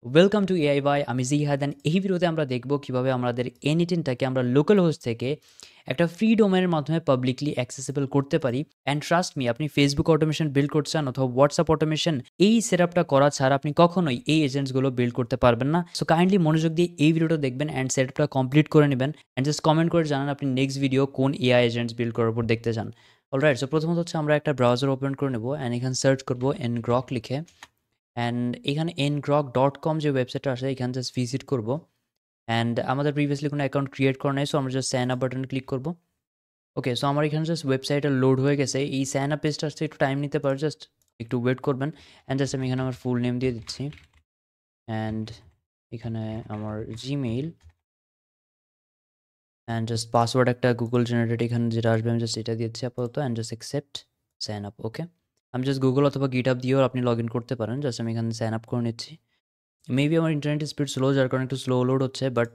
Welcome to AI by আমি জিহাদ and এই ভিডিওতে আমরা দেখব কিভাবে আমাদের এনিটেনটাকে আমরা লোকাল হোস্ট থেকে একটা ফ্রি ডোমেনের মাধ্যমে পাবলিকলি অ্যাক্সেসিবল করতে পারি। অ্যান্ড ট্রাস্ট মি, আপনি ফেসবুক অটোমেশন বিল্ড করছেন অথবা হোয়াটসঅ্যাপ অটোমেশন, এই সেটআপটা করা ছাড়া আপনি কখনোই এই এজেন্টসগুলো বিল্ড করতে পারবেন না। সো কাইন্ডলি মনোযোগ দিয়ে এই ভিডিওটা দেখবেন অ্যান্ড সেটআপটা কমপ্লিট করে নেবেন অ্যান্ড জাস্ট কমেন্ট করে জানান আপনি নেক্সট ভিডিও কোন এআই এজেন্টস বিল্ড করার উপর দেখতে চান। অলরাইট, সো প্রথমত হচ্ছে আমরা একটা ব্রাউজার ওপেন করে নেব অ্যান্ড এখানে সার্চ করবো ngrok লিখে। অ্যান্ড এখানে ngrok.com যে ওয়েবসাইটটা আছে এখানে জাস্ট ভিজিট করবো। অ্যান্ড আমাদের প্রিভিয়াসলি কোনো অ্যাকাউন্ট ক্রিয়েট করা নেই, সো আমরা just sign up button click করবো। ওকে, সো আমার এখানে জাস্ট ওয়েবসাইটটা লোড হয়ে গেছে। এই সাইন আপ পেজটা আসতে একটু টাইম নিতে পারে, জাস্ট একটু ওয়েট করবেন। অ্যান্ড জাস্ট আমি এখানে আমার ফুল নেম দিয়ে দিচ্ছি অ্যান্ড এখানে আমার জিমেইল অ্যান্ড জাস্ট পাসওয়ার্ড একটা গুগল জেনারেটেড এখানে যেটা আসবে আমি জাস্ট এটা দিচ্ছি আপাতত and just accept sign up. Okay, আমি জাস্ট গুগল অথবা গিটহাব দিয়েও আপনি লগ ইন করতে পারেন। জাস্ট আমি এখানে সাইন আপ করে নিচ্ছি। মেবি আমার ইন্টারনেট স্পিড স্লো, যার কারণে একটু স্লো লোড হচ্ছে, বাট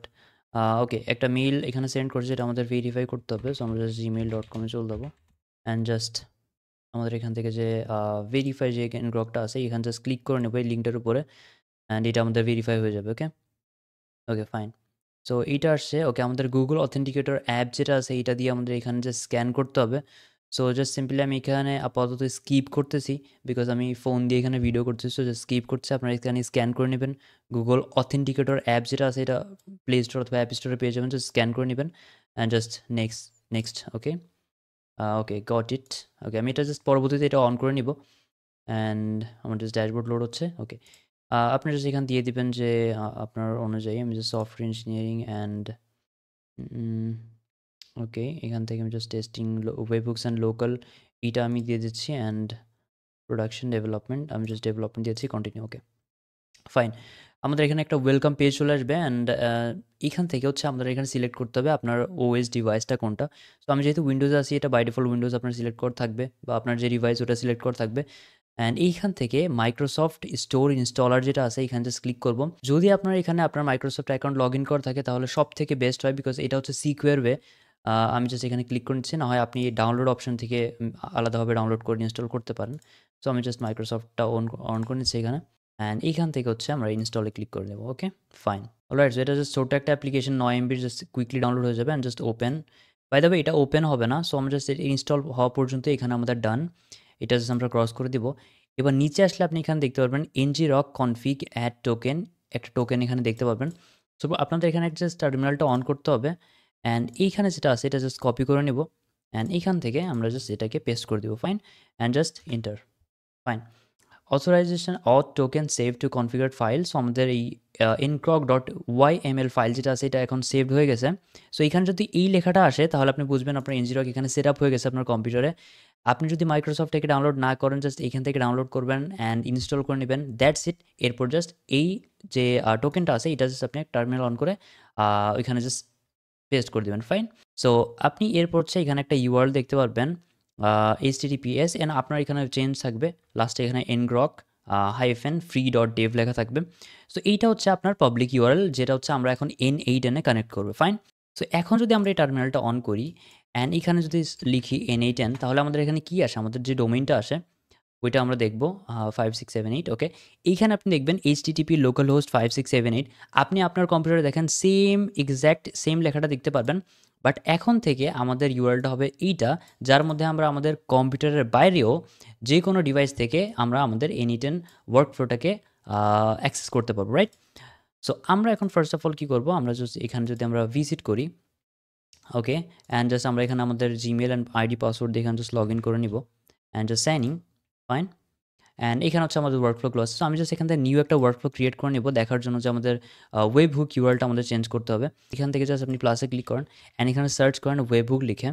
ওকে, একটা মেইল এখানে সেন্ড করছে, এটা আমাদের ভেরিফাই করতে হবে। সো আমরা জাস্ট gmail.com-এ চলে যাবো অ্যান্ড জাস্ট আমাদের এখান থেকে যে ভেরিফাই যে গ্রকটা আছে এখানে জাস্ট ক্লিক করে নেবো এই লিঙ্কটার উপরে অ্যান্ড এটা আমাদের ভেরিফাই হয়ে যাবে। ওকে ওকে ফাইন। সো এইটা আসছে। ওকে, আমাদের গুগল অথেন্টিকেটর অ্যাপ যেটা আছে এটা দিয়ে আমাদের এখানে জাস্ট স্ক্যান করতে হবে। সো জাস্ট সিম্পলি আমি এখানে আপাতত স্কিপ করতেছি, বিকজ আমি ফোন দিয়ে এখানে ভিডিও করতেছি। সো জাস্ট স্কিপ করছে, আপনারা এখানে স্ক্যান করে নেবেন। গুগল অথেন্টিকেটর অ্যাপ যেটা আছে এটা প্লে স্টোর অথবা অ্যাপ স্টোরে পেয়ে যাবেন, জাস্ট স্ক্যান করে নেবেন and just next next. Okay okay, got it. Okay, আমি এটা জাস্ট পরবর্তীতে এটা অন করে নিব অ্যান্ড আমার জাস্ট ড্যাশবোর্ড লোড হচ্ছে। ওকে, আপনি জাস্ট এখানে দিয়ে দিবেন যে আপনার অনুযায়ী আমি just software engineering and okay, এখান থেকে আমি জাস্ট টেস্টিং ওয়েবহুকস অ্যান্ড লোকাল এটা আমি দিয়ে দিচ্ছি অ্যান্ড প্রোডাকশন ডেভেলপমেন্ট আমি জাস্ট ডেভেলপমেন্ট দিয়েছি, কন্টিনিউ। ওকে ফাইন, আমাদের এখানে একটা ওয়েলকাম পেজ চলে আসবে অ্যান্ড এখান থেকে হচ্ছে আমাদের এখানে সিলেক্ট করতে হবে আপনার ওএস ডিভাইসটা কোনটা। সো আমি যেহেতু উইন্ডোজে আছি, এটা বাই ডিফল্ট উইন্ডোজ আপনার সিলেক্ট করা থাকবে বা আপনার যে ডিভাইস ওটা সিলেক্ট করা থাকবে। অ্যান্ড এইখান থেকে মাইক্রোসফট স্টোর ইনস্টলার যেটা আছে এখানে জাস্ট ক্লিক করব। যদি আপনার এখানে আপনার মাইক্রোসফট অ্যাকাউন্ট লগ ইন করা থাকে তাহলে সব থেকে বেস্ট হয়, বিকজ এটা হচ্ছে সিকিউর ওয়ে। আমি জাস্ট এখানে ক্লিক করে নিচ্ছি, না হয় আপনি ডাউনলোড অপশন থেকে আলাদাভাবে ডাউনলোড করে ইনস্টল করতে পারেন। সো আমি জাস্ট মাইক্রোসফটটা অন করে নিচ্ছি এখানে অ্যান্ড এইখান থেকে হচ্ছে আমরা ইনস্টলে ক্লিক করে দেবো। Okay fine, alright. সো এটা জাস্ট ছোট্ট একটা application, 9 MB just quickly download হয়ে যাবে and just open. By the way এটা ওপেন হবে না, সো আমরা জাস্ট ইনস্টল হওয়া পর্যন্ত এখানে আমাদের ডান, এটা জাস্ট আমরা ক্রস করে দিব। এবার নিচে আসলে আপনি এখানে দেখতে পারবেন ngrok config add token, একটা টোকেন এখানে দেখতে পারবেন। সো আপনাদের এখানে জাস্ট টার্মিনালটা অন করতে হবে অ্যান্ড এইখানে যেটা আছে এটা জাস্ট কপি করে নেব অ্যান্ড এইখান থেকে আমরা জাস্ট এটাকে পেস্ট করে দেবো। Fine, and just enter. Fine, authorization auth token save to configured file. So আমাদের এই ngrok.yml ফাইল যেটা আছে এটা এখন সেভ হয়ে গেছে। সো এখানে যদি এই লেখাটা আসে তাহলে আপনি বুঝবেন আপনার ngrok এখানে সেট আপ হয়ে গেছে আপনার কম্পিউটারে। আপনি যদি মাইক্রোসফট থেকে ডাউনলোড না করেন, জাস্ট এখান থেকে ডাউনলোড করবেন অ্যান্ড ইনস্টল করে নেবেন, দ্যাটস ইট। এরপর জাস্ট এই যে টোকেনটা আছে এটা জাস্ট আপনি টার্মিনাল অন করে ওইখানে জাস্ট পেস্ট করে দেবেন। ফাইন, সো আপনি এরপর হচ্ছে এখানে একটা ইউআরএল দেখতে পারবেন, https, এন্ড আপনার এখানে চেঞ্জ থাকবে লাস্টে এখানে ngrok -free.dev লেখা থাকবে। সো এইটা হচ্ছে আপনার পাবলিক ইউআরএল, যেটা হচ্ছে আমরা এখন n8n এ কানেক্ট করবো। ফাইন, সো এখন যদি আমরা এই টার্মিনালটা অন করি অ্যান্ড এখানে যদি লিখি n8n, তাহলে আমাদের এখানে কি আসে, আমাদের যে ডোমেইনটা আসে ওইটা আমরা দেখবো 5678। ওকে, এইখানে আপনি দেখবেন http localhost 5678। আপনি আপনার কম্পিউটারে দেখেন সেম এক্স্যাক্ট সেম লেখাটা দেখতে পারবেন, বাট এখন থেকে আমাদের ইউআরএলটা হবে এইটা, যার মধ্যে আমরা আমাদের কম্পিউটারের বাইরেও যে কোনো ডিভাইস থেকে আমরা আমাদের n8n ওয়ার্ক ফ্লোটাকে অ্যাক্সেস করতে পারবো, রাইট? সো আমরা এখন ফার্স্ট অফ অল কী করবো, আমরা জাস্ট এখানে যদি আমরা ভিজিট করি, ওকে, অ্যান্ড জাস্ট আমরা এখানে আমাদের জিমেল অ্যান্ড আইডি পাসওয়ার্ড দিয়ে এখানে জাস্ট লগ ইন করে নিব and just signing. Fine, and এখানে হচ্ছে আমাদের ওয়ার্কফ্লো আছে। সো আমি জাস্ট এখান থেকে নিউ একটা ওয়ার্কফ্লো ক্রিয়েট করে নেব, দেখার জন্য যে আমাদের ওয়েব হুক ইউআরএলটা আমাদের চেঞ্জ করতে হবে। এখান থেকে জাস্ট আপনি প্লাসে ক্লিক করেন অ্যান্ড এখানে সার্চ করেন ওয়েব হুক লিখে,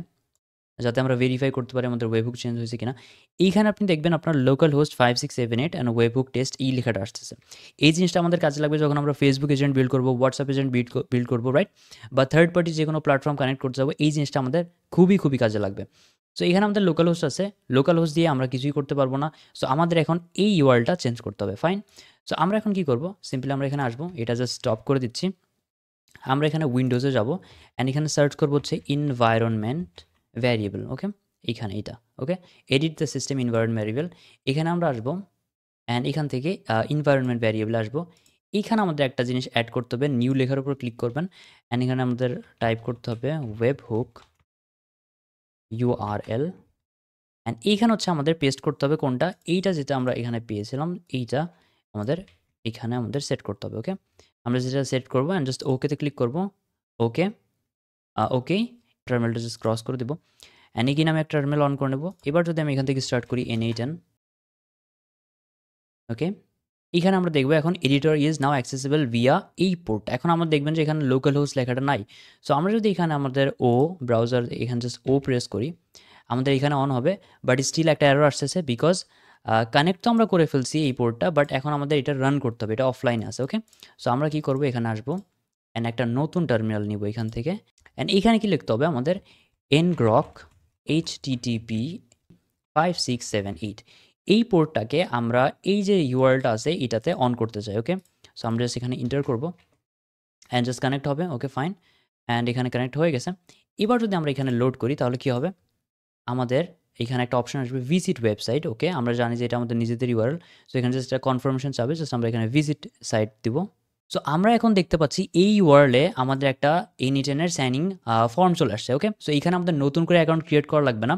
যাতে আমরা ভেরিফাই করতে পারি আমাদের ওয়েব হুক চেঞ্জ হয়েছে কিনা। এইখানে আপনি দেখবেন আপনার local host 5678 and web hook test এই লেখাটা আসতেছে। এই জিনিসটা আমাদের কাজে লাগবে যখন আমরা ফেসবুক এজেন্ট বিল্ড করবো, হোয়াটসঅ্যাপ এজেন্ট বিল্ড করবো, রাইট? বা থার্ড পার্টি যে কোনো প্ল্যাটফর্ম কানেক্ট করতে যাবো, এই জিনিসটা আমাদের খুবই খুবই কাজে লাগবে। সো এখানে আমাদের লোকাল হোস্ট আছে, লোকাল হোস্ট দিয়ে আমরা কিছুই করতে পারবো না। সো আমাদের এখন এই ইউআরএলটা চেঞ্জ করতে হবে। ফাইন, সো আমরা এখন কী করবো, সিম্পলি আমরা এখানে আসবো, এটা জাস্ট স্টপ করে দিচ্ছি। আমরা এখানে উইন্ডোজে যাব অ্যান্ড এখানে সার্চ করবো হচ্ছে ইনভায়রনমেন্ট ভ্যারিয়েবল। ওকে, এইখানে এটা, okay, edit the system environment variable, এখানে আমরা আসবো অ্যান্ড এখান থেকে ইনভায়রনমেন্ট ভ্যারিয়েবল আসবো। এইখানে আমাদের একটা জিনিস অ্যাড করতে হবে, নিউ লেখার উপর ক্লিক করবেন অ্যান্ড এখানে আমাদের টাইপ করতে হবে ওয়েব হুক URL অ্যান্ড এইখানে হচ্ছে আমাদের পেস্ট করতে হবে কোনটা, এইটা যেটা আমরা এখানে পেয়েছিলাম এইটা আমাদের এখানে আমাদের সেট করতে হবে। ওকে, আমরা যেটা সেট করবো অ্যান্ড জাস্ট ওকেতে ক্লিক করব। ওকে, ওকে, টার্মিনালটা জাস্ট ক্রস করে দেবো অ্যান্ড এগেইন আমি একটা টার্মিনাল অন করে নেব। এবার যদি আমি এখান থেকে স্টার্ট করি N8N, ওকে, এখানে আমরা দেখবো এখন editor is now accessible via এই পোর্ট। এখন আমরা দেখবেন যে এখানে লোকাল হোস্ট লেখাটা নাই। সো আমরা যদি এখানে আমাদের ব্রাউজার এখানে জাস্ট প্রেস করি, আমাদের এখানে অন হবে, বাট স্টিল একটা এরর আসতেছে বিকজ কানেক্ট তো আমরা করে ফেলছি এই পোর্টটা, বাট এখন আমাদের এটা রান করতে হবে, এটা অফলাইনে আছে। ওকে, সো আমরা কি করব, এখানে আসবো অ্যান্ড একটা নতুন টার্মিনাল নিব এখান থেকে অ্যান্ড এইখানে কি লিখতে হবে আমাদের ngrok http 5678 এই পোর্টটাকে আমরা এই যে ইউআরএলটা আছে এটাতে অন করতে চাই। ওকে, সো আমরা জাস্ট এখানে এন্টার করব অ্যান্ড জাস্ট কানেক্ট হবে। ওকে, ফাইন, অ্যান্ড এখানে কানেক্ট হয়ে গেছে। এবার যদি আমরা এখানে লোড করি তাহলে কি হবে, আমাদের এখানে একটা অপশন আসবে ভিজিট ওয়েবসাইট। ওকে, আমরা জানি যে এটা আমাদের নিজেদের ইউআরএল, সো এখানে জাস্ট একটা কনফার্মেশন চাবে, জাস্ট আমরা এখানে ভিজিট সাইট দিব। সো আমরা এখন দেখতে পাচ্ছি এই ইউআরএলে আমাদের একটা N8N-এর সাইনিং ফর্ম চলে আসছে। ওকে, সো এখানে আমাদের নতুন করে অ্যাকাউন্ট ক্রিয়েট করা লাগবে না।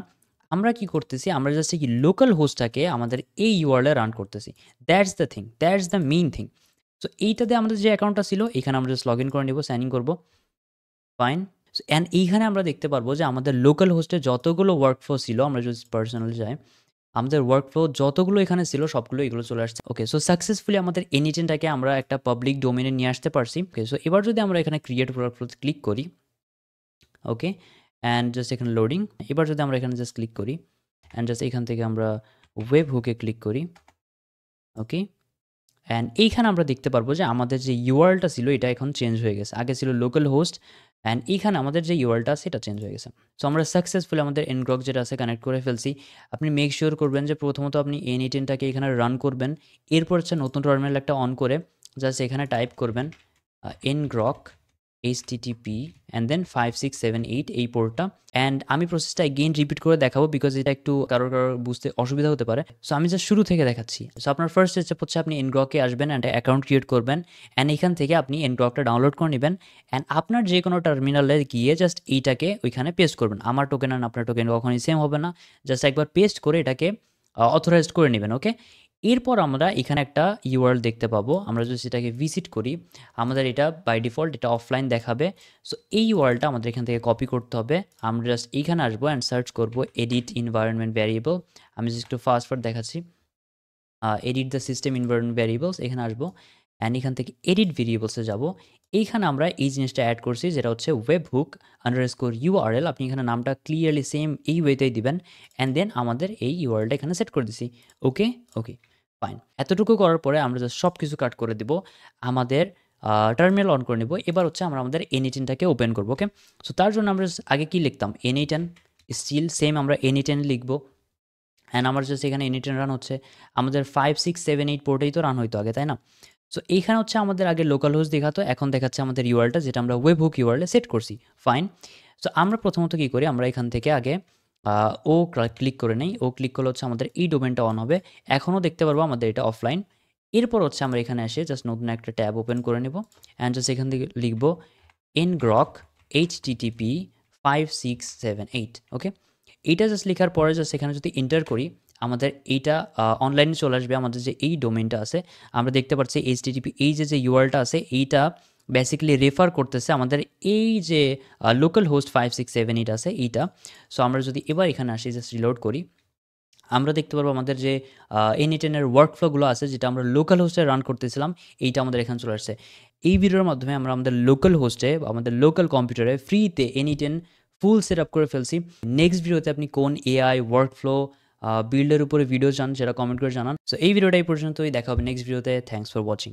আমরা কি করতেছি, আমরা জাস্ট কি লোকাল হোস্টটাকে আমাদের এই ইউআরএলে রান করতেছি। That's the thing, that's the main thing. So এইটাতে আমাদের যে অ্যাকাউন্টটা ছিল এখানে আমরা জাস্ট লগ ইন করে নেব, সাইন ইন করবো, ফাইন। অ্যান্ড এইখানে আমরা দেখতে পারবো যে আমাদের লোকাল হোস্টে যতগুলো ওয়ার্কফ্লো ছিল, আমরা যদি পার্সোনালি যাই, আমাদের ওয়ার্কফ্লো যতগুলো এখানে ছিল সবগুলো এগুলো চলে আসছে। ওকে, সো সাকসেসফুলি আমাদের N8N-টাকে আমরা একটা পাবলিক ডোমেনে নিয়ে আসতে পারছি। ওকে, সো এবার যদি আমরা এখানে ক্রিয়েট ওয়ার্কফ্লোতে ক্লিক করি, ওকে, অ্যান্ড জাস্ট এখানে লোডিং, এবার যদি আমরা এখানে জাস্ট ক্লিক করি অ্যান্ড জাস্ট এখান থেকে আমরা ওয়েব হুকে ক্লিক করি, ওকে, অ্যান্ড এইখানে আমরা দেখতে পারবো যে আমাদের যে ইউআরএলটা ছিল এটা এখন চেঞ্জ হয়ে গেছে। আগে ছিল লোকাল হোস্ট অ্যান্ড এইখানে আমাদের যে ইউআরএলটা আছে এটা চেঞ্জ হয়ে গেছে। সো আমরা সাকসেসফুলি আমাদের ngrok যেটা আছে কানেক্ট করে ফেলছি। আপনি মেক শিওর করবেন যে প্রথমত আপনি N8N-টাকে এখানে রান করবেন, এরপর হচ্ছে নতুন টার্মিনাল একটা অন করে জাস্ট এখানে টাইপ করবেন ngrok http অ্যান্ড দেন 5678 এই পোর্টটা। অ্যান্ড আমি প্রসেসটা এগেইন রিপিট করে দেখাবো বিকজ এটা একটু কারোর বুঝতে অসুবিধা হতে পারে। সো আমি জাস্ট শুরু থেকে দেখাচ্ছি। সো আপনার ফার্স্ট স্টেপ হচ্ছে আপনি ngrok-এ আসবেন অ্যান্ড অ্যাকাউন্ট ক্রিয়েট করবেন অ্যান্ড এখান থেকে আপনি ngrok-টা ডাউনলোড করে নেবেন অ্যান্ড আপনার যে কোনো টার্মিনালে গিয়ে জাস্ট এইটাকে ওইখানে পেস্ট করবেন। আমার টোকেন আর আপনার টোকেন কখনোই সেম হবে না, জাস্ট একবার পেস্ট করে এটাকে অথরাইজড করে নেবেন। ওকে, এরপর আমরা এখানে একটা ইউআরএল দেখতে পাবো, আমরা যদি সেটাকে ভিজিট করি আমাদের এটা বাই ডিফল্ট এটা অফলাইন দেখাবে। সো এই ইউআরএলটা আমাদের এখান থেকে কপি করতে হবে। আমরা জাস্ট এইখানে আসবো অ্যান্ড সার্চ করবো এডিট এনভায়রনমেন্ট ভ্যারিয়েবল। আমি জাস্ট একটু ফাস্ট দেখাচ্ছি, edit the system environment variables, এখানে আসবো অ্যান্ড এখান থেকে এডিট ভেরিয়েবলসে যাবো। এইখানে আমরা এই জিনিসটা অ্যাড করছি যেটা হচ্ছে ওয়েব হুক আন্ডারস্কোর ইউআরএল। আপনি এখানে নামটা ক্লিয়ারলি সেম এই ওয়েতেই দিবেন অ্যান্ড দেন আমাদের এই ইউআরএলটা এখানে সেট করে দিছি। ওকে, ওকে, ফাইন। এতটুকু করার পরে আমরা জাস্ট সব কিছু কাট করে দেবো, আমাদের টার্মিনাল অন করে নেব। এবার হচ্ছে আমরা আমাদের N8N-টাকে ওপেন করবো। ওকে, সো তার জন্য আমরা আগে কি লিখতাম, N8N, স্টিল সেম আমরা N8N লিখবো অ্যান্ড আমার জাস্ট এখানে N8N রান হচ্ছে, আমাদের 5678 পোর্টেই তো রান হইতো আগে, তাই না? সো এইখানে হচ্ছে আমাদের আগে লোকাল হোস্ট দেখাতো, এখন দেখাচ্ছে আমাদের ইউআরএলটা যেটা আমরা ওয়েব হুক ইউআরএলে সেট করছি। ফাইন, সো আমরা প্রথমত কী করি, আমরা এখান থেকে আগে ক্লিক করে নেই। ক্লিক করলে হচ্ছে আমাদের এই ডোমেনটা অন হবে, এখনও দেখতে পারবো আমাদের এটা অফলাইন। এরপর হচ্ছে আমরা এখানে এসে জাস্ট নতুন একটা ট্যাব ওপেন করে নেব অ্যান্ড জাস্ট এখান থেকে লিখবো ngrok http 5678। ওকে, এইটা জাস্ট লেখার পরে জাস্ট এখানে যদি এন্টার করি আমাদের এইটা অনলাইনে চলে আসবে। আমাদের যে এই ডোমেনটা আছে আমরা দেখতে পাচ্ছি http এই যে ইউআরএলটা আছে এইটা বেসিক্যালি রেফার করতেছে আমাদের এই যে লোকাল হোস্ট 5678 আছে এইটা। সো আমরা যদি এবার এখানে আসি জাস্ট রিলোড করি, আমরা দেখতে পারবো আমাদের যে N8N-এর ওয়ার্কফ্লোগুলো আছে যেটা আমরা লোকাল হোস্টে রান করতেছিলাম এইটা আমাদের এখানে চলে আসছে। এই ভিডিওর মাধ্যমে আমরা আমাদের লোকাল হোস্টে আমাদের লোকাল কম্পিউটারে ফ্রিতে N8N ফুল সেট আপ করে ফেলছি। নেক্সট ভিডিওতে আপনি কোন এআই ওয়ার্কফ্লো বিল্ডের উপরে ভিডিও চান সেটা কমেন্ট করে জানান। সো এই ভিডিওটা এই পর্যন্তই, দেখা হবে নেক্সট ভিডিওতে। Thanks for watching.